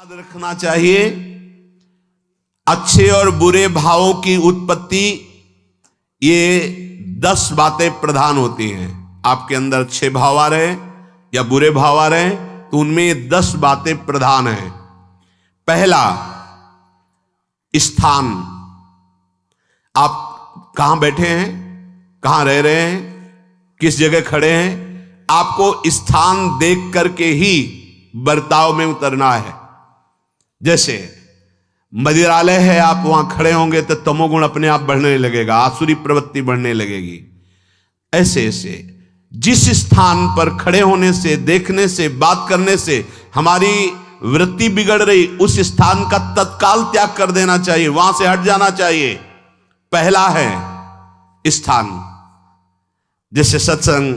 याद रखना चाहिए, अच्छे और बुरे भावों की उत्पत्ति, ये 10 बातें प्रधान होती हैं। आपके अंदर अच्छे भाव आ रहे या बुरे भाव आ रहे तो उनमें ये 10 बातें प्रधान हैं। पहला, स्थान। आप कहां बैठे हैं, कहां रह रहे हैं, किस जगह खड़े हैं, आपको स्थान देख करके ही बर्ताव में उतरना है। जैसे मदिरालय है, आप वहां खड़े होंगे तो तमोगुण अपने आप बढ़ने लगेगा, आसुरी प्रवृत्ति बढ़ने लगेगी। ऐसे ऐसे जिस स्थान पर खड़े होने से, देखने से, बात करने से हमारी वृत्ति बिगड़ रही, उस स्थान का तत्काल त्याग कर देना चाहिए, वहां से हट जाना चाहिए। पहला है स्थान। जैसे सत्संग,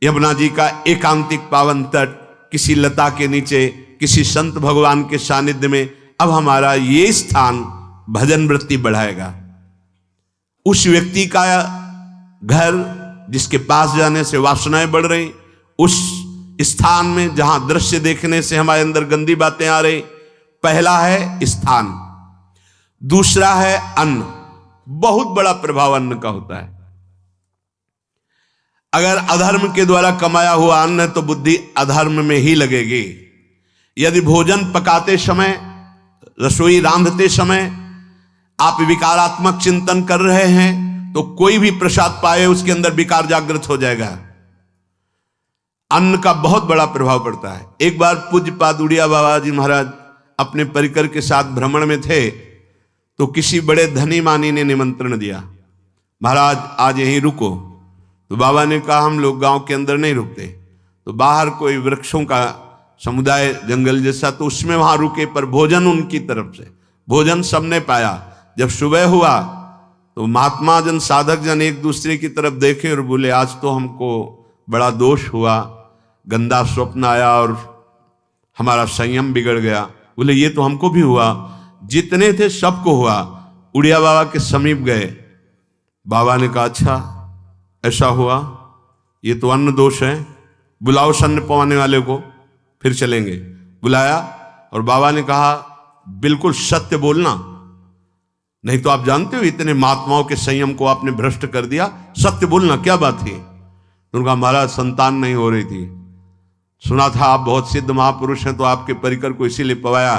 यमुना जी का एकांतिक पावन तट, किसी लता के नीचे, किसी संत भगवान के सानिध्य में, अब हमारा ये स्थान भजन वृत्ति बढ़ाएगा। उस व्यक्ति का घर जिसके पास जाने से वासनाएं बढ़ रही, उस स्थान में जहां दृश्य देखने से हमारे अंदर गंदी बातें आ रही, पहला है स्थान। दूसरा है अन्न। बहुत बड़ा प्रभाव अन्न का होता है। अगर अधर्म के द्वारा कमाया हुआ अन्न है तो बुद्धि अधर्म में ही लगेगी। यदि भोजन पकाते समय, रसोई रांधते समय आप विकारात्मक चिंतन कर रहे हैं तो कोई भी प्रसाद पाए उसके अंदर विकार जागृत हो जाएगा। अन्न का बहुत बड़ा प्रभाव पड़ता है। एक बार पूज्य पाद उड़िया बाबा जी महाराज अपने परिकर के साथ भ्रमण में थे तो किसी बड़े धनी मानी ने निमंत्रण दिया, महाराज आज यहीं रुको। तो बाबा ने कहा हम लोग गांव के अंदर नहीं रुकते, तो बाहर कोई वृक्षों का समुदाय, जंगल जैसा, तो उसमें वहां रुके, पर भोजन उनकी तरफ से, भोजन सबने पाया। जब सुबह हुआ तो महात्मा जन, साधक जन एक दूसरे की तरफ देखे और बोले आज तो हमको बड़ा दोष हुआ, गंदा स्वप्न आया और हमारा संयम बिगड़ गया। बोले ये तो हमको भी हुआ, जितने थे सबको हुआ। उड़िया बाबा के समीप गए, बाबा ने कहा अच्छा ऐसा हुआ, ये तो अन्न दोष है, बुलाओ सन्न पवाने वाले को, फिर चलेंगे। बुलाया और बाबा ने कहा बिल्कुल सत्य बोलना, नहीं तो आप जानते हो इतने महात्माओं के संयम को आपने भ्रष्ट कर दिया, सत्य बोलना क्या बात थी। उनका महाराज संतान नहीं हो रही थी, सुना था आप बहुत सिद्ध महापुरुष हैं तो आपके परिकर को इसीलिए पवाया,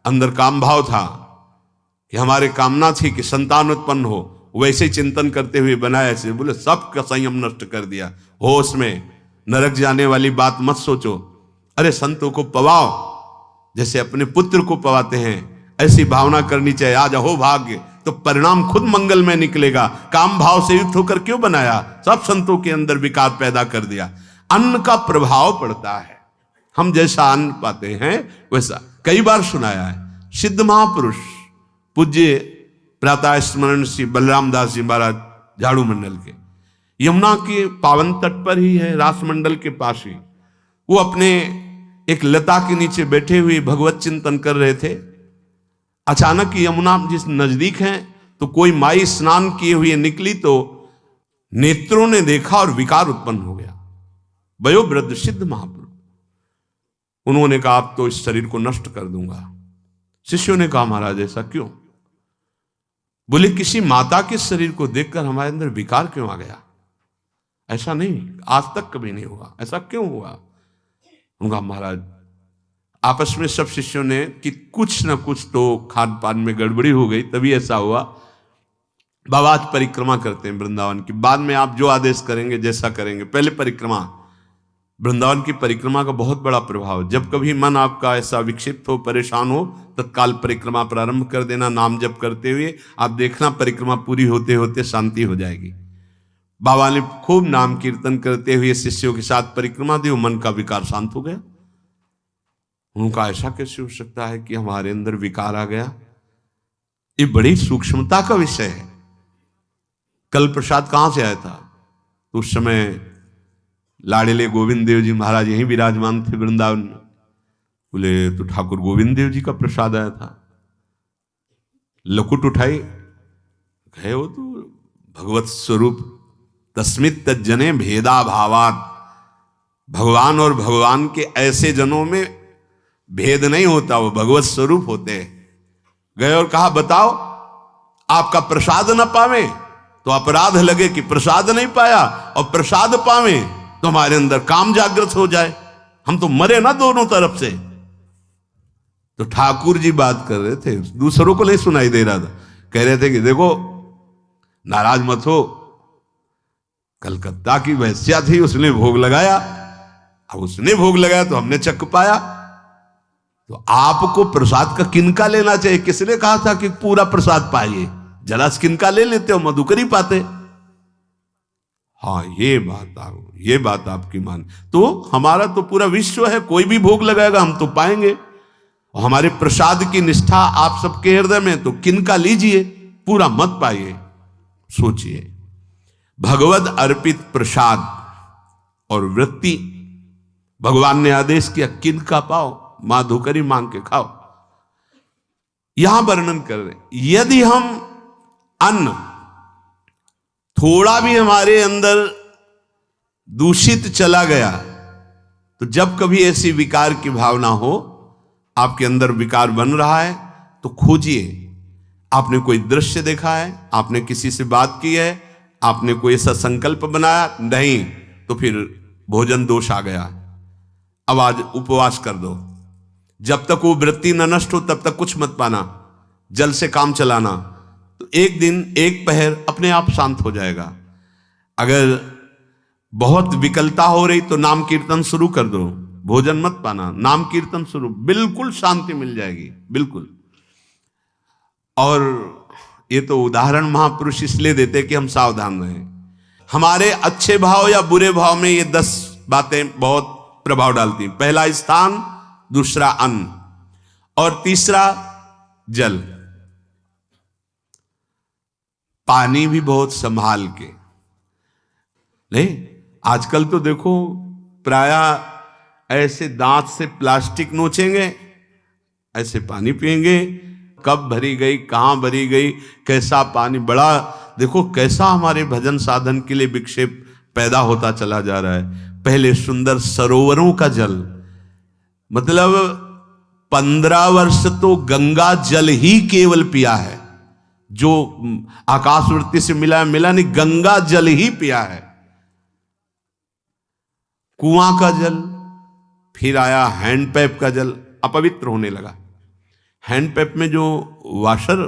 अंदर काम भाव था कि हमारे कामना थी कि संतान उत्पन्न हो, वैसे चिंतन करते हुए बनाया ऐसे। बोले सबका संयम नष्ट कर दिया, होश में, नरक जाने वाली बात मत सोचो। अरे संतों को पवाओ जैसे अपने पुत्र को पवाते हैं, ऐसी भावना करनी चाहिए। आज हो भाग्य तो परिणाम खुद मंगल में निकलेगा। काम भाव से युक्त होकर क्यों बनाया, सब संतों के अंदर विकार पैदा कर दिया। अन्न का प्रभाव पड़ता है, हम जैसा अन्न पाते हैं वैसा। कई बार सुनाया है, सिद्ध महापुरुष पूज्य प्रातः स्मरण श्री बलराम दास जी महाराज झाड़ू मंडल के, यमुना के पावन तट पर ही है, रास मंडल के पास ही, वो अपने एक लता के नीचे बैठे हुए भगवत चिंतन कर रहे थे। अचानक यमुना जिस नजदीक है तो कोई माई स्नान किए हुए निकली तो नेत्रों ने देखा और विकार उत्पन्न हो गया। वयोवृद्ध सिद्ध महापुरुष, उन्होंने कहा आप तो इस शरीर को नष्ट कर दूंगा। शिष्यों ने कहा महाराज ऐसा क्यों? बोले किसी माता के शरीर को देखकर हमारे अंदर विकार क्यों आ गया? ऐसा नहीं, आज तक कभी नहीं हुआ, ऐसा क्यों हुआ? उनका महाराज आपस में सब शिष्यों ने कि कुछ ना कुछ तो खान पान में गड़बड़ी हो गई तभी ऐसा हुआ। बाबा आज परिक्रमा करते हैं वृंदावन की, बाद में आप जो आदेश करेंगे जैसा करेंगे, पहले परिक्रमा। वृंदावन की परिक्रमा का बहुत बड़ा प्रभाव, जब कभी मन आपका ऐसा विक्षिप्त हो, परेशान हो, तत्काल परिक्रमा प्रारंभ कर देना, नाम जप करते हुए। आप देखना परिक्रमा पूरी होते होते शांति हो जाएगी। बाबा ने खूब नाम कीर्तन करते हुए शिष्यों के साथ परिक्रमा दी, मन का विकार शांत हो गया। उनका ऐसा कैसे हो सकता है कि हमारे अंदर विकार आ गया? ये बड़ी सूक्ष्मता का विषय है। कल प्रसाद कहां से आया था? तो उस समय लाड़ेले गोविंद देव जी महाराज यहीं विराजमान थे वृंदावन में। बोले तो ठाकुर गोविंद देव जी का प्रसाद आया था। लकुट उठाई, गए वो तो भगवत स्वरूप तस्मित तज्जने भेदा भावात, भगवान और भगवान के ऐसे जनों में भेद नहीं होता, वो भगवत स्वरूप होते हैं। गए और कहा बताओ आपका प्रसाद न पावे तो अपराध लगे कि प्रसाद नहीं पाया, और प्रसाद पावे तो हमारे अंदर काम जागृत हो जाए, हम तो मरे ना दोनों तरफ से। तो ठाकुर जी बात कर रहे थे, दूसरों को नहीं सुनाई दे रहा था। कह रहे थे कि देखो नाराज मत हो, कलकत्ता की वैश्या थी, उसने भोग लगाया, अब उसने भोग लगाया तो हमने चख पाया, तो आपको प्रसाद का किनका लेना चाहिए? किसने कहा था कि पूरा प्रसाद पाइए? जरा किनका ले लेते हो, मधुकरी पाते। हाँ ये बात आपकी मान, तो हमारा तो पूरा विश्व है, कोई भी भोग लगाएगा हम तो पाएंगे। और हमारे प्रसाद की निष्ठा आप सबके हृदय में, तो किनका लीजिए, पूरा मत पाइए। सोचिए, भगवद अर्पित प्रसाद और वृत्ति भगवान ने आदेश किया किनका पाओ, माधुकरी मांग के खाओ। यहां वर्णन कर रहे, यदि हम अन्न थोड़ा भी हमारे अंदर दूषित चला गया, तो जब कभी ऐसी विकार की भावना हो, आपके अंदर विकार बन रहा है, तो खोजिए। आपने कोई दृश्य देखा है, आपने किसी से बात की है, आपने कोई ऐसा संकल्प बनाया, नहीं, तो फिर भोजन दोष आ गया, अब आज उपवास कर दो। जब तक वो वृत्ति न नष्ट हो तब तक कुछ मत पाना, जल से काम चलाना, तो एक दिन एक पहर अपने आप शांत हो जाएगा। अगर बहुत विकलता हो रही तो नाम कीर्तन शुरू कर दो, भोजन मत पाना, नाम कीर्तन शुरू, बिल्कुल शांति मिल जाएगी, बिल्कुल। और ये तो उदाहरण महापुरुष इसलिए देते कि हम सावधान रहें। हमारे अच्छे भाव या बुरे भाव में ये 10 बातें बहुत प्रभाव डालती हैं। पहला स्थान, दूसरा अन्न, और तीसरा जल। पानी भी बहुत संभाल के, नहीं आजकल तो देखो प्रायः ऐसे दांत से प्लास्टिक नोचेंगे, ऐसे पानी पिएंगे, कब भरी गई, कहां भरी गई, कैसा पानी, बड़ा देखो कैसा हमारे भजन साधन के लिए विक्षेप पैदा होता चला जा रहा है। पहले सुंदर सरोवरों का जल, मतलब 15 वर्ष तो गंगा जल ही केवल पिया है, जो आकाशवृत्ति से मिला नहीं, गंगा जल ही पिया है। कुआं का जल, फिर आया हैंडपैप का जल, अपवित्र होने लगा। हैंडपैप में जो वाशर,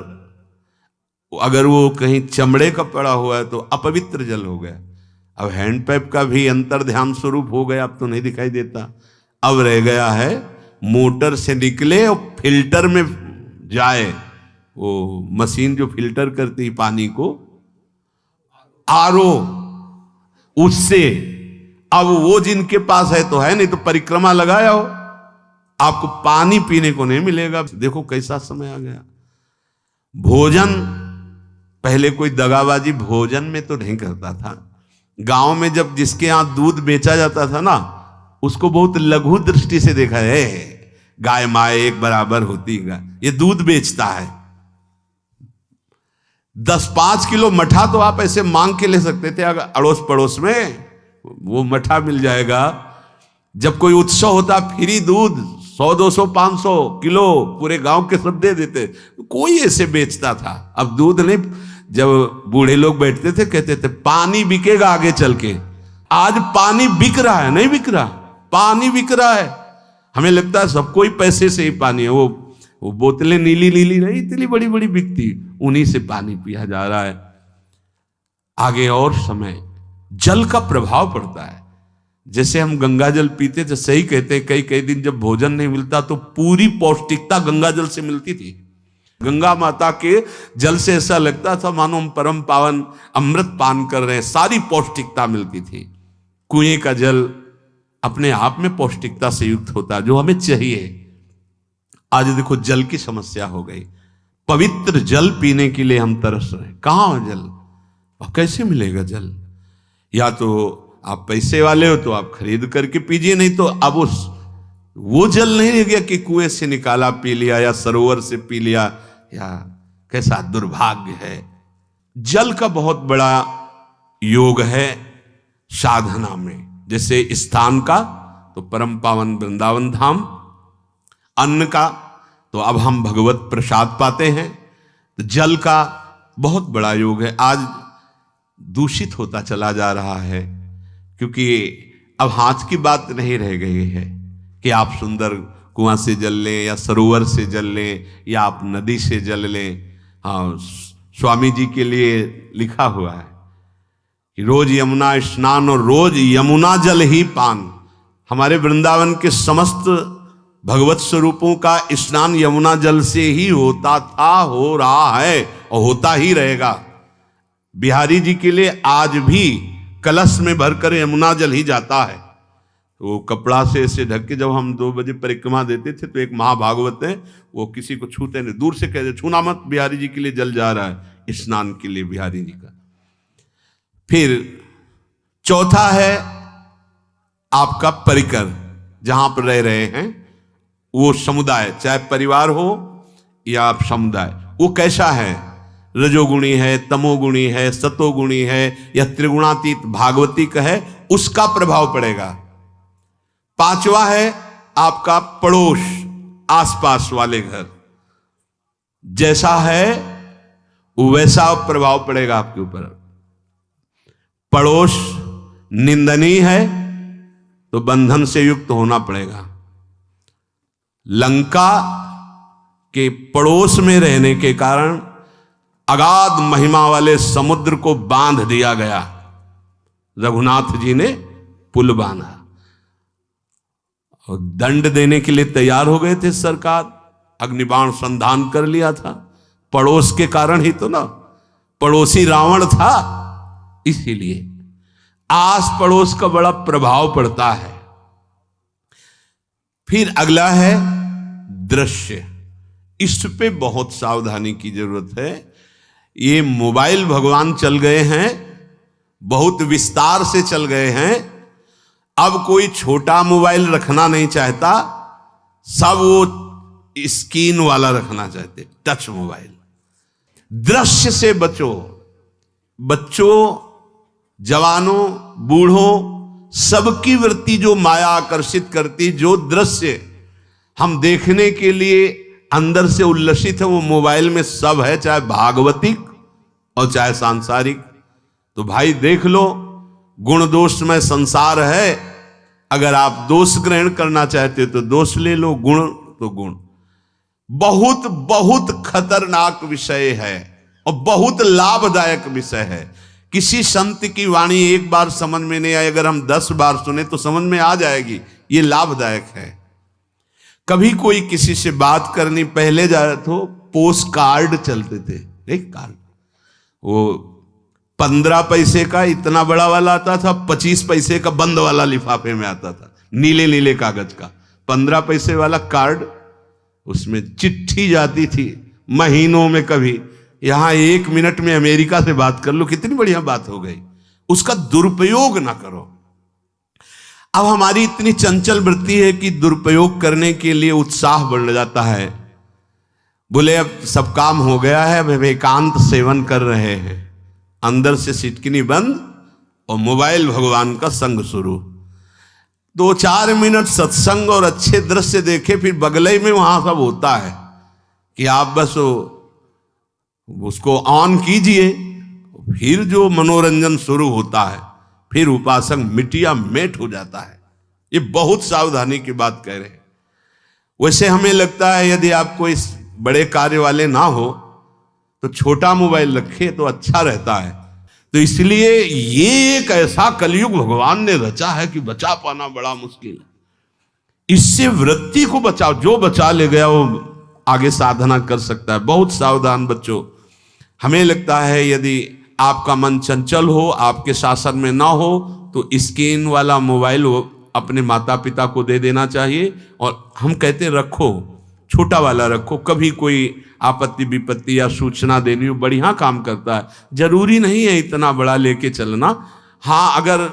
अगर वो कहीं चमड़े का पड़ा हुआ है तो अपवित्र जल हो गया। अब हैंडपैप का भी अंतर ध्यान स्वरूप हो गया, अब तो नहीं दिखाई देता। अब रह गया है मोटर से निकले और फिल्टर में जाए, वो मशीन जो फिल्टर करती पानी को, आरओ, उससे। अब वो जिनके पास है तो है, नहीं तो परिक्रमा लगाया हो, आपको पानी पीने को नहीं मिलेगा। देखो कैसा समय आ गया। भोजन, पहले कोई दगाबाजी भोजन में तो नहीं करता था। गांव में जब जिसके यहां दूध बेचा जाता था ना, उसको बहुत लघु दृष्टि से देखा है, गाय माए एक बराबर होती है, ये दूध बेचता है। 10-5 किलो मठा तो आप ऐसे मांग के ले सकते थे, अगर अड़ोस पड़ोस में वो मठा मिल जाएगा। जब कोई उत्सव होता, फ्री दूध 100, 200, 500 किलो पूरे गांव के सब दे देते, कोई ऐसे बेचता था। अब दूध नहीं, जब बूढ़े लोग बैठते थे कहते थे पानी बिकेगा आगे चल के। आज पानी बिक रहा है, नहीं बिक रहा, पानी बिक रहा है। हमें लगता है सबको ही पैसे से ही पानी है, वो बोतलें नीली नीली नहीं, इतनी बड़ी बड़ी बिकती, उन्हीं से पानी पिया जा रहा है। आगे और समय जल का प्रभाव पड़ता है। जैसे हम गंगा जल पीते थे, सही कहते हैं, कई कई दिन जब भोजन नहीं मिलता तो पूरी पौष्टिकता गंगा जल से मिलती थी। गंगा माता के जल से ऐसा लगता था मानो हम परम पावन अमृत पान कर रहे हैं, सारी पौष्टिकता मिलती थी। कुएं का जल अपने आप में पौष्टिकता से युक्त होता है, जो हमें चाहिए। आज देखो जल की समस्या हो गई, पवित्र जल पीने के लिए हम तरस रहे हैं। कहां है जल, और कैसे मिलेगा जल? या तो आप पैसे वाले हो तो आप खरीद करके पीजिए, नहीं तो अब वो जल नहीं रह गया कि कुएं से निकाला पी लिया या सरोवर से पी लिया, या कैसा दुर्भाग्य है। जल का बहुत बड़ा योग है साधना में। जैसे स्थान का तो परम पावन वृंदावन धाम, अन्न का तो अब हम भगवत प्रसाद पाते हैं, तो जल का बहुत बड़ा योग है। आज दूषित होता चला जा रहा है, क्योंकि अब हाथ की बात नहीं रह गई है कि आप सुंदर कुआं से जल लें या सरोवर से जल लें या आप नदी से जल लें। हाँ, स्वामी जी के लिए लिखा हुआ है कि रोज यमुना स्नान और रोज यमुना जल ही पान। हमारे वृंदावन के समस्त भगवत स्वरूपों का स्नान यमुना जल से ही होता था, हो रहा है और होता ही रहेगा। बिहारी जी के लिए आज भी कलश में भरकर यमुना जल ही जाता है। वो कपड़ा से ऐसे ढक के जब हम 2 बजे परिक्रमा देते थे तो एक महाभागवत है, वो किसी को छूते नहीं, दूर से कहते छूना मत, बिहारी जी के लिए जल जा रहा है स्नान के लिए बिहारी जी का। फिर चौथा है आपका परिकर, जहां पर रह रहे हैं वो समुदाय, चाहे परिवार हो या आप समुदाय, वो कैसा है, रजोगुणी है, तमोगुणी है, सतोगुणी है या त्रिगुणातीत भागवतिक है, उसका प्रभाव पड़ेगा। पांचवा है आपका पड़ोस, आसपास वाले घर, जैसा है वैसा प्रभाव पड़ेगा आपके ऊपर। पड़ोस निंदनीय है तो बंधन से युक्त होना पड़ेगा। लंका के पड़ोस में रहने के कारण अगाध महिमा वाले समुद्र को बांध दिया गया, रघुनाथ जी ने पुल बांधा और दंड देने के लिए तैयार हो गए थे सरकार, अग्निबाण संधान कर लिया था, पड़ोस के कारण ही तो ना, पड़ोसी रावण था, इसीलिए आस पड़ोस का बड़ा प्रभाव पड़ता है। फिर अगला है दृश्य, इस पे बहुत सावधानी की जरूरत है। ये मोबाइल भगवान चल गए हैं, बहुत विस्तार से चल गए हैं, अब कोई छोटा मोबाइल रखना नहीं चाहता, सब वो स्क्रीन वाला रखना चाहते, टच मोबाइल। दृश्य से बचो, बच्चों, जवानों, बूढ़ों, सबकी वृत्ति जो माया आकर्षित करती, जो दृश्य हम देखने के लिए अंदर से उल्लसित है, वो मोबाइल में सब है, चाहे भागवतिक और चाहे सांसारिक। तो भाई देख लो, गुण दोष में संसार है, अगर आप दोष ग्रहण करना चाहते हो तो दोष ले लो, गुण तो गुण। बहुत बहुत खतरनाक विषय है और बहुत लाभदायक विषय है। किसी संत की वाणी एक बार समझ में नहीं आई, अगर हम 10 बार सुने तो समझ में आ जाएगी, ये लाभदायक है। कभी कोई किसी से बात करनी, पहले जाए तो पोस्ट कार्ड चलते थे, एक कार्ड, वो 15 पैसे का इतना बड़ा वाला आता था, 25 पैसे का बंद वाला लिफाफे में आता था, नीले नीले कागज का 15 पैसे वाला कार्ड, उसमें चिट्ठी जाती थी महीनों में। कभी यहां 1 मिनट में अमेरिका से बात कर लो, कितनी बढ़िया बात हो गई। उसका दुरुपयोग ना करो। अब हमारी इतनी चंचल वृत्ति है कि दुरुपयोग करने के लिए उत्साह बढ़ जाता है। बोले अब सब काम हो गया है, अब एकांत सेवन कर रहे हैं, अंदर से सिटकिनी बंद और मोबाइल भगवान का संग शुरू। 2-4 मिनट सत्संग और अच्छे दृश्य देखे, फिर बगले में वहां सब होता है कि आप बस उसको ऑन कीजिए, फिर जो मनोरंजन शुरू होता है, फिर उपासक मिटिया मेट हो जाता है। ये बहुत सावधानी की बात कह रहे हैं। वैसे हमें लगता है यदि आप कोई बड़े कार्य वाले ना हो तो छोटा मोबाइल रखे तो अच्छा रहता है। तो इसलिए ये एक ऐसा कलयुग भगवान ने रचा है कि बचा पाना बड़ा मुश्किल है। इससे वृत्ति को बचाओ, जो बचा ले गया वो आगे साधना कर सकता है। बहुत सावधान बच्चों। हमें लगता है यदि आपका मन चंचल हो, आपके शासन में ना हो, तो स्क्रीन वाला मोबाइल अपने माता पिता को दे देना चाहिए। और हम कहते रखो, छोटा वाला रखो, कभी कोई आपत्ति विपत्ति या सूचना देनी हो, बढ़िया काम करता है। जरूरी नहीं है इतना बड़ा लेके चलना। हाँ, अगर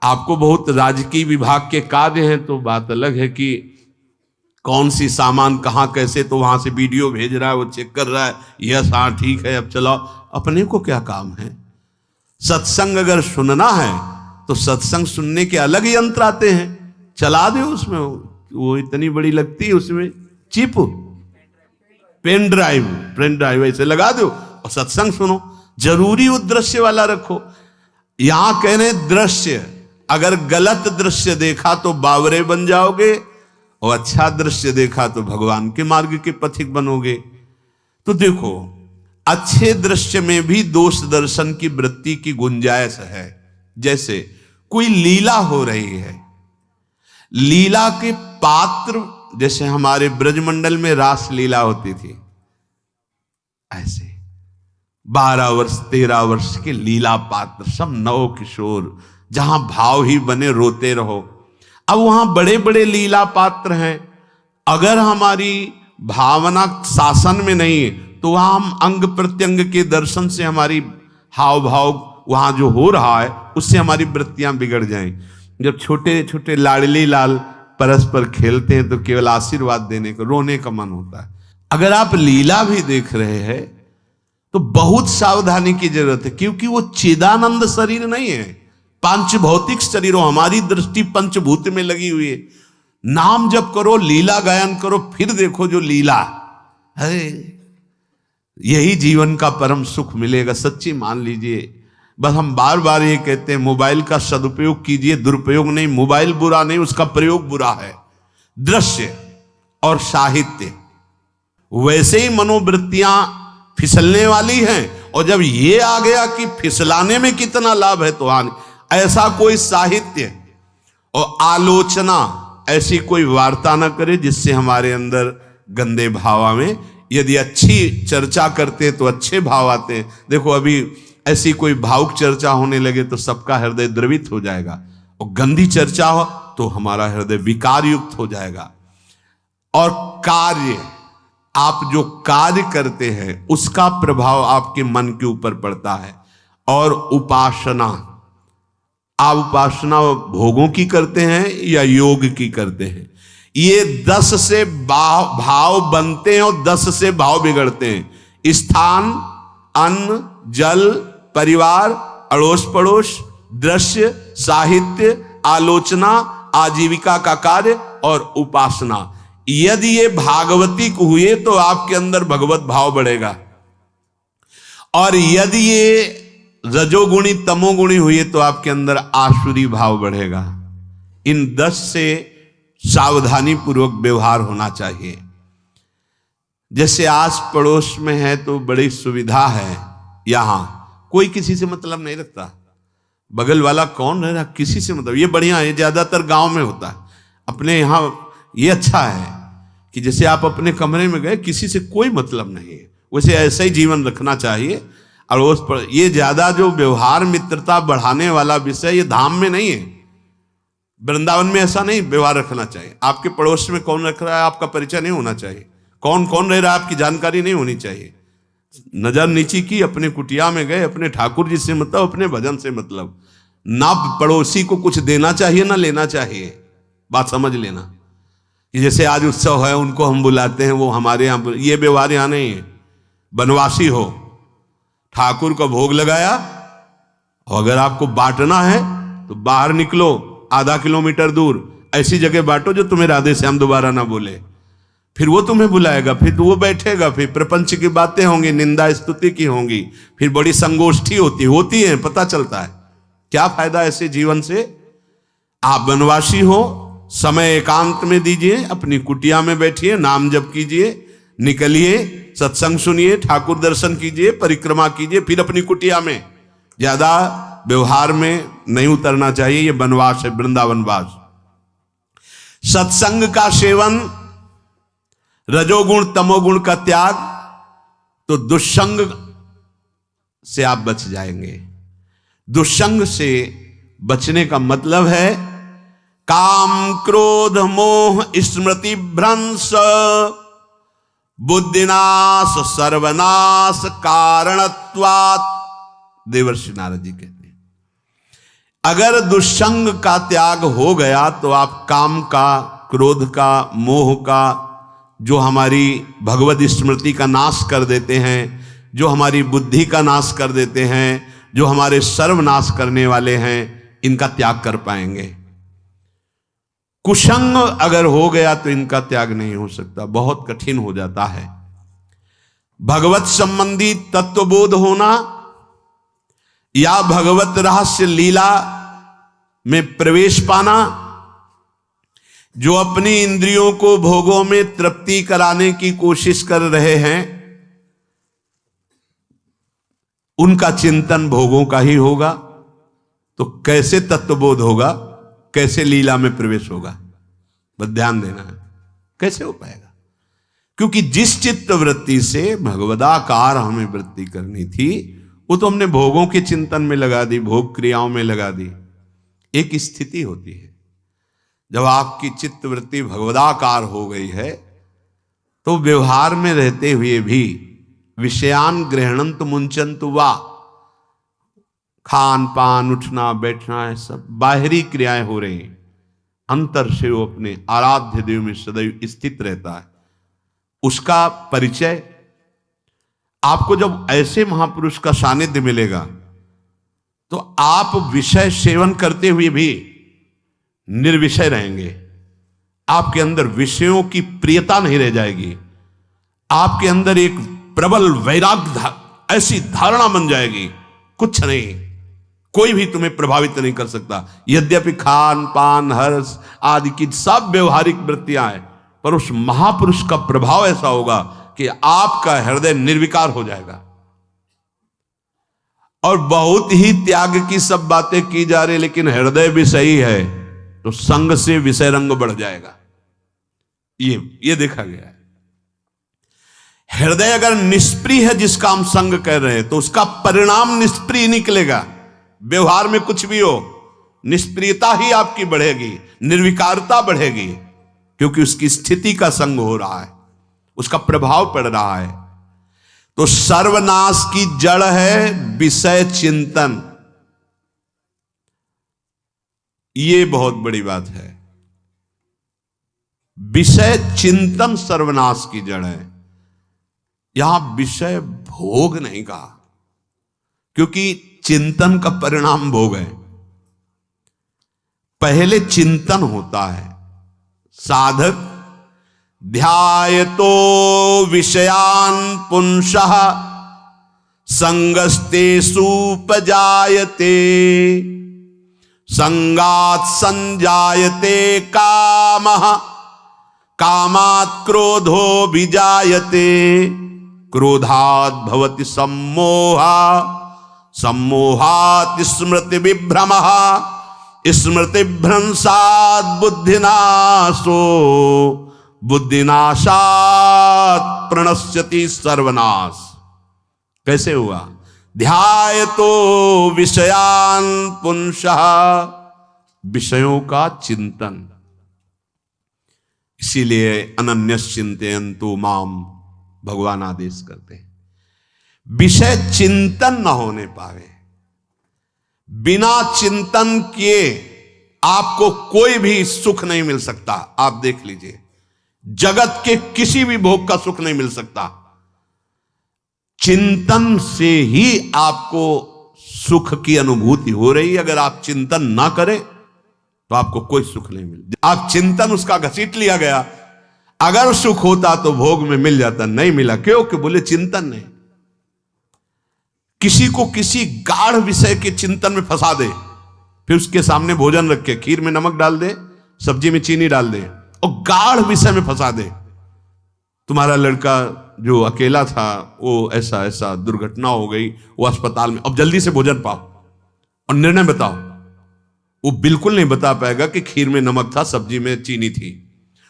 आपको बहुत राजकीय विभाग के कार्य हैं तो बात अलग है कि कौन सी सामान कहाँ कैसे, तो वहां से वीडियो भेज रहा है, वो चेक कर रहा है, यस हाँ ठीक है अब चलाओ। अपने को क्या काम है? सत्संग अगर सुनना है तो सत्संग सुनने के अलग यंत्र आते हैं, चला दो उसमें, वो इतनी बड़ी लगती है, उसमें चिप, पेन ड्राइव ऐसे लगा दो और सत्संग सुनो। जरूरी वो दृश्य वाला रखो। यहां कह रहे दृश्य, अगर गलत दृश्य देखा तो बावरे बन जाओगे और अच्छा दृश्य देखा तो भगवान के मार्ग के पथिक बनोगे। तो देखो, अच्छे दृश्य में भी दोष दर्शन की वृत्ति की गुंजाइश है। जैसे कोई लीला हो रही है, लीला के पात्र, जैसे हमारे ब्रजमंडल में रास लीला होती थी, ऐसे 12 वर्ष 13 वर्ष के लीला पात्र, सब नव किशोर, जहां भाव ही बने रोते रहो। अब वहां बड़े बड़े लीला पात्र हैं, अगर हमारी भावना शासन में नहीं है तो वहां हम अंग प्रत्यंग के दर्शन से हमारी हाव भाव वहां जो हो रहा है उससे हमारी वृत्तियां बिगड़ जाएं। जब छोटे छोटे लाडली लाल परस्पर खेलते हैं तो केवल आशीर्वाद देने को, रोने का मन होता है। अगर आप लीला भी देख रहे हैं तो बहुत सावधानी की जरूरत है, क्योंकि वो चिदानंद शरीर नहीं है, पांच भौतिक शरीर। हमारी दृष्टि पंचभूत में लगी हुई है। नाम जप करो, लीला गायन करो, फिर देखो जो लीला है, यही जीवन का परम सुख मिलेगा। सच्ची मान लीजिए। बस हम बार बार ये कहते हैं, मोबाइल का सदुपयोग कीजिए, दुरुपयोग नहीं। मोबाइल बुरा नहीं, उसका प्रयोग बुरा है। दृश्य और साहित्य, वैसे ही मनोवृत्तियां फिसलने वाली हैं, और जब ये आ गया कि फिसलाने में कितना लाभ है तो ऐसा कोई साहित्य और आलोचना, ऐसी कोई वार्ता ना करे जिससे हमारे अंदर गंदे भाव आवे। यदि अच्छी चर्चा करते हैं तो अच्छे भाव आते हैं। देखो, अभी ऐसी कोई भावुक चर्चा होने लगे तो सबका हृदय द्रवित हो जाएगा, और गंदी चर्चा हो तो हमारा हृदय विकार युक्त हो जाएगा। और कार्य, आप जो कार्य करते हैं उसका प्रभाव आपके मन के ऊपर पड़ता है। और उपासना, आप उपासना भोगों की करते हैं या योग की करते हैं, ये 10 से भाव बनते हैं और 10 से भाव बिगड़ते हैं। स्थान, अन्न, जल, परिवार, अड़ोस पड़ोस, दृश्य, साहित्य, आलोचना, आजीविका का कार्य और उपासना। यदि ये भागवतिक हुए तो आपके अंदर भगवत भाव बढ़ेगा, और यदि ये रजोगुणी तमोगुणी हुए तो आपके अंदर आसुरी भाव बढ़ेगा। इन 10 से सावधानी पूर्वक व्यवहार होना चाहिए। जैसे आस पड़ोस में है तो बड़ी सुविधा है, यहां कोई किसी से मतलब नहीं रखता, बगल वाला कौन रह रहा किसी से मतलब, ये बढ़िया है। ज्यादातर गांव में होता है। अपने यहां ये अच्छा है कि जैसे आप अपने कमरे में गए, किसी से कोई मतलब नहीं है, वैसे ऐसा ही जीवन रखना चाहिए। अड़ोस पर ये ज्यादा जो व्यवहार मित्रता बढ़ाने वाला विषय, ये धाम में नहीं है। वृंदावन में ऐसा नहीं व्यवहार रखना चाहिए। आपके पड़ोस में कौन रख रहा है आपका परिचय नहीं होना चाहिए, कौन कौन रह रहा है आपकी जानकारी नहीं होनी चाहिए। नजर नीची की, अपने कुटिया में गए, अपने ठाकुर जी से मतलब, अपने भजन से मतलब। ना पड़ोसी को कुछ देना चाहिए ना लेना चाहिए। बात समझ लेना कि जैसे आज उत्सव है, उनको हम बुलाते हैं, वो हमारे यहाँ, ये व्यवहार यहाँ नहीं है। बनवासी हो, ठाकुर का भोग लगाया, और अगर आपको बांटना है तो बाहर निकलो, आधा किलोमीटर दूर ऐसी जगह बांटो जो तुम्हें राधे श्याम दोबारा ना बोले। फिर वो तुम्हें बुलाएगा, फिर वो बैठेगा, फिर प्रपंच की बातें होंगी, निंदा स्तुति की होंगी, फिर बड़ी संगोष्ठी होती है, पता चलता है। क्या फायदा ऐसे जीवन से? आप वनवासी हो, समय एकांत में दीजिए, अपनी कुटिया में बैठिए, नाम जप कीजिए, निकलिए, सत्संग सुनिए, ठाकुर दर्शन कीजिए, परिक्रमा कीजिए, फिर अपनी कुटिया में। ज्यादा व्यवहार में नहीं उतरना चाहिए। ये वनवास है, वृंदावनवास। सत्संग का सेवन, रजोगुण तमोगुण का त्याग, तो दुष्संग से आप बच जाएंगे। दुष्संग से बचने का मतलब है काम क्रोध मोह स्मृति भ्रंश बुद्धिनाश सर्वनाश कारणत्वात्। देवर्षि नारद जी कहते हैं, अगर दुष्संग का त्याग हो गया तो आप काम का, क्रोध का, मोह का, जो हमारी भगवत स्मृति का नाश कर देते हैं, जो हमारी बुद्धि का नाश कर देते हैं, जो हमारे सर्वनाश करने वाले हैं, इनका त्याग कर पाएंगे। कुसंग अगर हो गया तो इनका त्याग नहीं हो सकता, बहुत कठिन हो जाता है। भगवत संबंधी तत्वबोध होना या भगवत रहस्य लीला में प्रवेश पाना, जो अपनी इंद्रियों को भोगों में तृप्ति कराने की कोशिश कर रहे हैं, उनका चिंतन भोगों का ही होगा। तो कैसे तत्वबोध होगा, कैसे लीला में प्रवेश होगा, बस ध्यान देना है, कैसे हो पाएगा? क्योंकि जिस चित्त वृत्ति से भगवदाकार हमें वृत्ति करनी थी, वो तो हमने भोगों के चिंतन में लगा दी, भोग क्रियाओं में लगा दी। एक स्थिति होती है, जब आपकी चित्त वृत्ति भगवदाकार हो गई है, तो व्यवहार में रहते हुए भी विषयान ग्रहणंत मुंचंतु वा, खान पान उठना बैठना है, सब बाहरी क्रियाएं हो रही हैं, अंतर से वो अपने आराध्य देव में सदैव स्थित रहता है। उसका परिचय आपको जब ऐसे महापुरुष का सानिध्य मिलेगा, तो आप विषय सेवन करते हुए भी निर्विषय रहेंगे। आपके अंदर विषयों की प्रियता नहीं रह जाएगी, आपके अंदर एक प्रबल वैराग्य ऐसी धारणा बन जाएगी, कुछ नहीं, कोई भी तुम्हें प्रभावित नहीं कर सकता। यद्यपि खान पान हर्ष आदि की सब व्यवहारिक वृत्तियां हैं, पर उस महापुरुष का प्रभाव ऐसा होगा कि आपका हृदय निर्विकार हो जाएगा। और बहुत ही त्याग की सब बातें की जा रही, लेकिन हृदय भी सही है, तो संग से विषय रंग बढ़ जाएगा। ये देखा गया है। हृदय अगर निष्प्रिय है, जिसका हम संग कर रहे हैं, तो उसका परिणाम निष्प्रिय निकलेगा। व्यवहार में कुछ भी हो, निष्प्रियता ही आपकी बढ़ेगी, निर्विकारता बढ़ेगी, क्योंकि उसकी स्थिति का संग हो रहा है, उसका प्रभाव पड़ रहा है। तो सर्वनाश की जड़ है विषय चिंतन। ये बहुत बड़ी बात है। विषय चिंतन सर्वनाश की जड़ है। यहां विषय भोग नहीं कहा, क्योंकि चिंतन का परिणाम भोग है। पहले चिंतन होता है। साधक ध्यायतो विषयान पुंसः संगस्तेषु उपजायते, संगात् संजायते कामः, कामात् क्रोधो विजायते, क्रोधात् भवति सम्मोहः, सम्मोहात् स्मृति विभ्रमः, स्मृति भ्रंशात् बुद्धिनाशो, बुद्धिनाशात् प्रणश्यति सर्वनाश। कैसे हुआ? ध्यायतो विषयान पुंसः, विषयों का चिंतन। इसीलिए अनन्यश्चिन्तयन्तु माम भगवान आदेश करते हैं। विषय चिंतन न होने पावे, बिना चिंतन किए आपको कोई भी सुख नहीं मिल सकता। आप देख लीजिए, जगत के किसी भी भोग का सुख नहीं मिल सकता। चिंतन से ही आपको सुख की अनुभूति हो रही है। अगर आप चिंतन ना करें तो आपको कोई सुख नहीं मिल। आप चिंतन उसका घसीट लिया गया। अगर सुख होता तो भोग में मिल जाता, नहीं मिला। क्यों? कि बोले चिंतन नहीं। किसी को किसी गाढ़ विषय के चिंतन में फंसा दे, फिर उसके सामने भोजन रखे, खीर में नमक डाल दे, सब्जी में चीनी डाल दे और गाढ़ विषय में फंसा दे। तुम्हारा लड़का जो अकेला था, वो ऐसा ऐसा दुर्घटना हो गई, वो अस्पताल में, अब जल्दी से भोजन पाओ और निर्णय बताओ। वो बिल्कुल नहीं बता पाएगा कि खीर में नमक था, सब्जी में चीनी थी।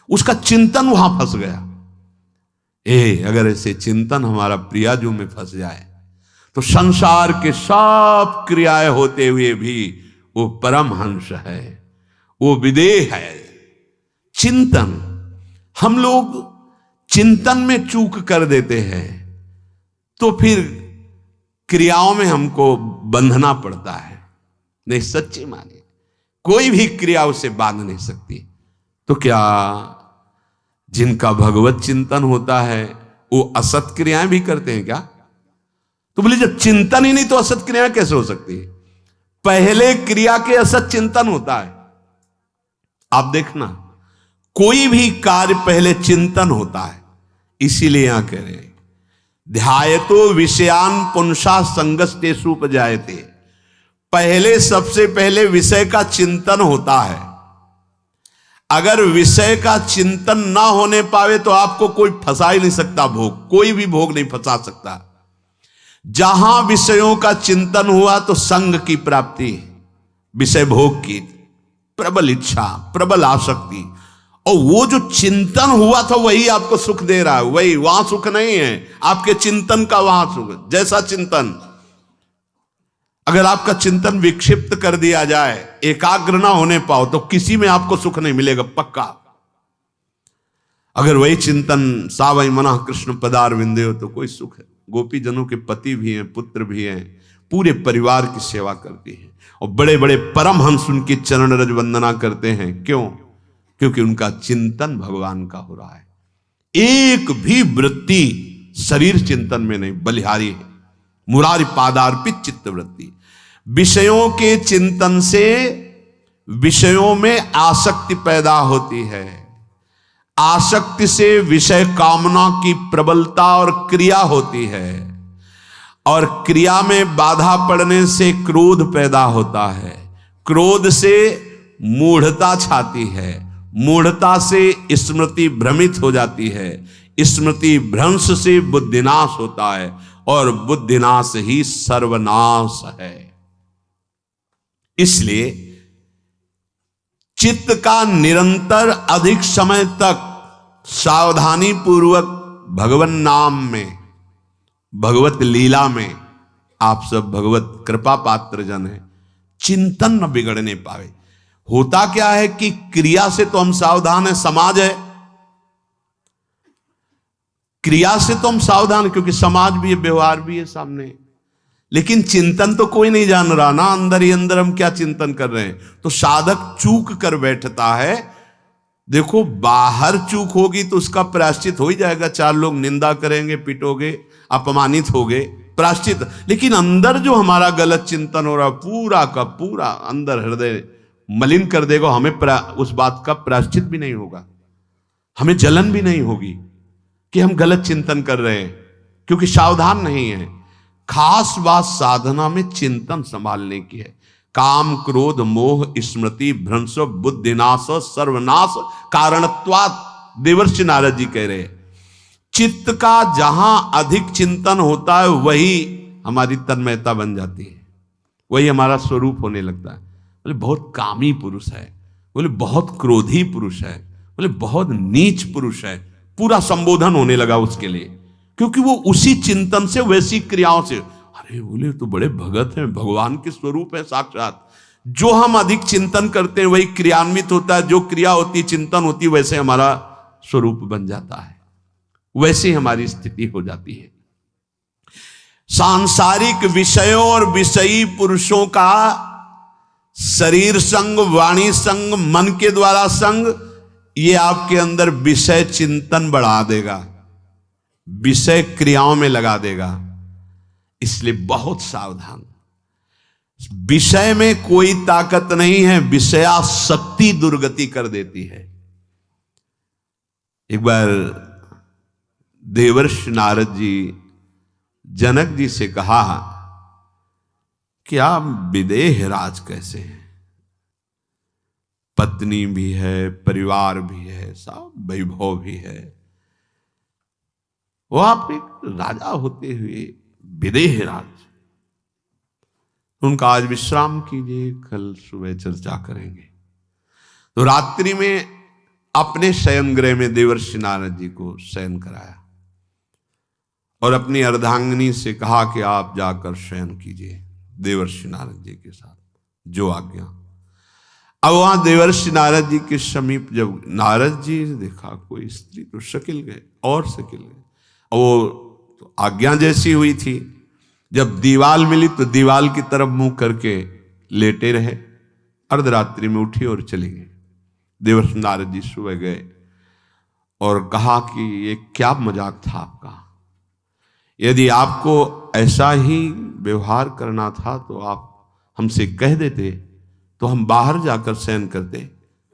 उसका चिंतन वहां फंस गया। अगर ऐसे चिंतन हमारा प्रियाजू में फंस जाए तो संसार के सब क्रियाएं होते हुए भी वो परमहंस है, वो विदेह है। चिंतन, हम लोग चिंतन में चूक कर देते हैं, तो फिर क्रियाओं में हमको बंधना पड़ता है। नहीं, सच्ची माने कोई भी क्रिया उसे बांध नहीं सकती। तो क्या जिनका भगवत चिंतन होता है वो असत क्रियाएं भी करते हैं क्या? तो बोले जब चिंतन ही नहीं तो असत क्रियाएं कैसे हो सकती है? पहले क्रिया के असत चिंतन होता है। आप देखना, कोई भी कार्य पहले चिंतन होता है। इसीलिए यहां कह रहे हैं ध्यायतो विषयान पुंसा संगस्तेषु उपजायते। पहले सबसे पहले विषय का चिंतन होता है। अगर विषय का चिंतन ना होने पावे तो आपको कोई फंसा ही नहीं सकता भोग, कोई भी भोग नहीं फंसा सकता। जहां विषयों का चिंतन हुआ तो संग की प्राप्ति, विषय भोग की प्रबल इच्छा, प्रबल आसक्ति, और वो जो चिंतन हुआ था वही आपको सुख दे रहा है। वही, वहां सुख नहीं है, आपके चिंतन का वहां सुख। जैसा चिंतन, अगर आपका चिंतन विक्षिप्त कर दिया जाए, एकाग्र ना होने पाओ, तो किसी में आपको सुख नहीं मिलेगा पक्का। अगर वही चिंतन सावई मना कृष्ण पदार विंदे हो तो कोई सुख है। गोपी जनों के पति भी हैं, पुत्र भी हैं, पूरे परिवार की सेवा करती हैं, और बड़े बड़े परमहंस उनकी चरण रज वंदना करते हैं। क्यों? क्योंकि उनका चिंतन भगवान का हो रहा है। एक भी वृत्ति शरीर चिंतन में नहीं, बलिहारी है। मुरारी पादार्पित चित्त वृत्ति। विषयों के चिंतन से विषयों में आसक्ति पैदा होती है। आसक्ति से विषय कामना की प्रबलता और क्रिया होती है, और क्रिया में बाधा पड़ने से क्रोध पैदा होता है। क्रोध से मूढ़ता छाती है, मूढ़ता से स्मृति भ्रमित हो जाती है, स्मृति भ्रंश से बुद्धिनाश होता है, और बुद्धिनाश ही सर्वनाश है। इसलिए चित्त का निरंतर अधिक समय तक सावधानी पूर्वक भगवन नाम में, भगवत लीला में, आप सब भगवत कृपा पात्र जन है, चिंतन न बिगड़ने पावे। होता क्या है कि क्रिया से तो हम सावधान है, समाज है, क्रिया से तो हम सावधान, क्योंकि समाज भी है, व्यवहार भी है सामने, लेकिन चिंतन तो कोई नहीं जान रहा ना, अंदर ही अंदर हम क्या चिंतन कर रहे हैं। तो साधक चूक कर बैठता है। देखो, बाहर चूक होगी तो उसका प्रायश्चित हो ही जाएगा, चार लोग निंदा करेंगे, पिटोगे, अपमानित होगे, प्रायश्चित। लेकिन अंदर जो हमारा गलत चिंतन हो रहा, पूरा का पूरा अंदर हृदय मलिन कर देगा, हमें उस बात का प्रायश्चित भी नहीं होगा, हमें जलन भी नहीं होगी कि हम गलत चिंतन कर रहे हैं, क्योंकि सावधान नहीं है। खास बात साधना में चिंतन संभालने की है। काम क्रोध मोह स्मृति भ्रंश बुद्धिनाश सर्वनाश कारणत्वात्, देवर्षि नारद जी कह रहे हैं। चित्त का जहां अधिक चिंतन होता है वही हमारी तन्मयता बन जाती है, वही हमारा स्वरूप होने लगता है। बोले बहुत कामी पुरुष है, बोले बहुत क्रोधी पुरुष है, बोले बहुत नीच पुरुष है, पूरा संबोधन होने लगा उसके लिए, क्योंकि वो उसी चिंतन से, वैसी क्रियाओं से। अरे बोले तो बड़े भगत हैं, भगवान के स्वरूप है साक्षात। जो हम अधिक चिंतन करते हैं वही क्रियान्वित होता है, जो क्रिया होती, चिंतन होती, वैसे हमारा स्वरूप बन जाता है, वैसे हमारी स्थिति हो जाती है। सांसारिक विषयों और विषयी पुरुषों का शरीर संग, वाणी संग, मन के द्वारा संग, ये आपके अंदर विषय चिंतन बढ़ा देगा, विषय क्रियाओं में लगा देगा। इसलिए बहुत सावधान। विषय में कोई ताकत नहीं है, विषयासक्ति दुर्गति कर देती है। एक बार देवर्षि नारद जी जनक जी से कहा कि आप विदेह राज कैसे हैं, पत्नी भी है, परिवार भी है, सब वैभव भी है, वो आप एक राजा होते हुए विदेह राज। उनका आज विश्राम कीजिए, कल सुबह चर्चा करेंगे। तो रात्रि में अपने शयन गृह में देवर्षि नारद जी को शयन कराया और अपनी अर्धांगिनी से कहा कि आप जाकर शयन कीजिए देवर्षि नारद जी के साथ, जो आज्ञा। अब वहां देवर्षि नारद जी के समीप जब नारद जी ने देखा कोई स्त्री, तो शकिल गए और शकिल गए। वो तो आज्ञा जैसी हुई थी, जब दीवाल मिली तो दीवाल की तरफ मुंह करके लेटे रहे। अर्धरात्रि में उठी और चली गई। देवर्षि नारद जी सुबह गए और कहा कि ये क्या मजाक था आपका, यदि आपको ऐसा ही व्यवहार करना था तो आप हमसे कह देते, तो हम बाहर जाकर शयन करते,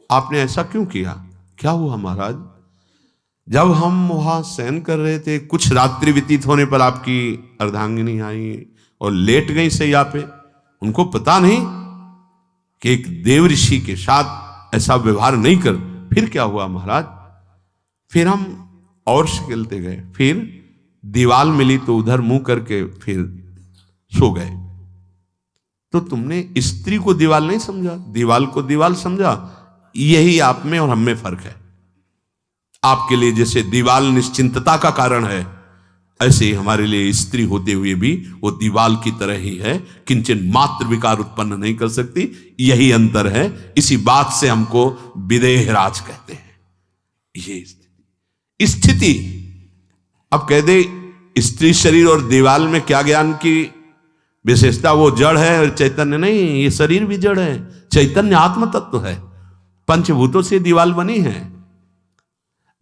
आपने ऐसा क्यों किया, क्या हुआ महाराज? जब हम वहां शयन कर रहे थे, कुछ रात्रि व्यतीत होने पर आपकी अर्धांगिनी आई और लेट गई सैया पे। उनको पता नहीं कि एक देव ऋषि के साथ ऐसा व्यवहार नहीं कर। फिर क्या हुआ महाराज? फिर हम और खेलते गए, फिर दीवाल मिली तो उधर मुंह करके फिर सो गए। तो तुमने स्त्री को दीवाल नहीं समझा, दीवाल को दीवाल समझा। यही आप में और हम में फर्क है। आपके लिए जैसे दीवाल निश्चिंतता का कारण है, ऐसे ही हमारे लिए स्त्री होते हुए भी वो दीवाल की तरह ही है, किंचन मात्र विकार उत्पन्न नहीं कर सकती। यही अंतर है। इसी बात से हमको विदेहराज कहते हैं। ये स्थिति अब कह दे, स्त्री शरीर और दीवाल में क्या ज्ञान की विशेषता? वो जड़ है और चैतन्य नहीं। ये शरीर भी जड़ है, चैतन्य आत्म तत्व है। पंचभूतों से दीवाल बनी है।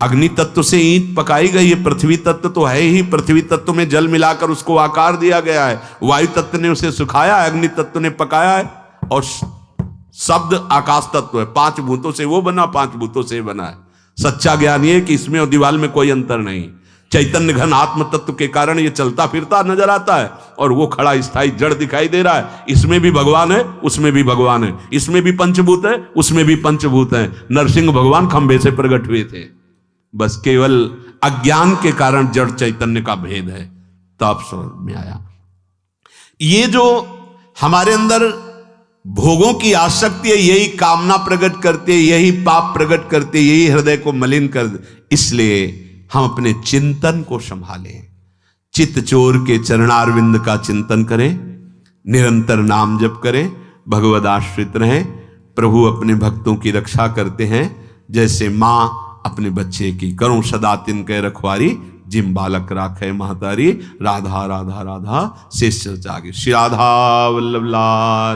अग्नि तत्व से ईंट पकाई गई है। पृथ्वी तत्व तो है ही, पृथ्वी तत्व में जल मिलाकर उसको आकार दिया गया है। वायु तत्व ने उसे सुखाया है, अग्नि तत्व ने पकाया है, और शब्द आकाश तत्व है। 5 भूतों से वो बना, 5 भूतों से बना है। सच्चा ज्ञान ये कि इसमें और दीवाल में कोई अंतर नहीं। चैतन्य घन आत्म तत्व के कारण ये चलता फिरता नजर आता है, और वो खड़ा स्थायी जड़ दिखाई दे रहा है। इसमें भी भगवान है, उसमें भी भगवान है। इसमें भी पंचभूत है, उसमें भी पंचभूत है। नरसिंह भगवान खंभे से प्रकट हुए थे, बस केवल अज्ञान के कारण जड़ चैतन्य का भेद है। तब समझ में आया। ये जो हमारे अंदर भोगों की आसक्ति है, यही कामना प्रकट करते, यही पाप प्रकट करते, यही हृदय को मलिन कर दे। इसलिए हम अपने चिंतन को संभालें। चित्त चोर के चरणारविंद का चिंतन करें, निरंतर नाम जप करें, भगवद आश्रित रहें। प्रभु अपने भक्तों की रक्षा करते हैं, जैसे मां अपने बच्चे की। करो सदा तिनके रखवारी, जिम बालक राखे महतारी। राधा राधा राधा शेष जागे। श्री राधा वल्लभ लाल।